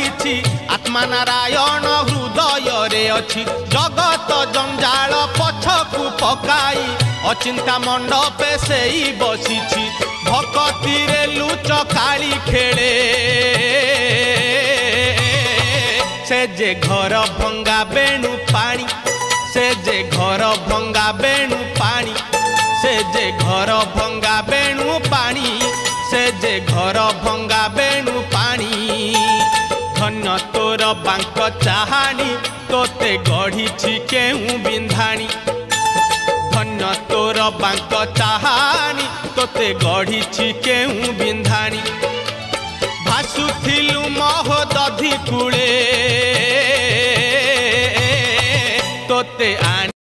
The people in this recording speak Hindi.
गढ़ी आत्मा नारायण हृदय रे अच्छी जगत जंजाल पछकु पकाई अचिंता मंडपे से बसी भक्ति रे लुच काली खेले से जे घर भंगा बेणु पानी से जे घर भंगा बेणु पानी से जे घर भंगा बेणु पानी से जे घर भंगा बेणु पानी धन्य तोर बांक चाहानी तोते गढ़ी केहू बिंधाणी धन्य तोर बांक चाहानी तोते गढ़ी केहू बिंधाणी भासुथिलु महोदधि कूले तोते आनी।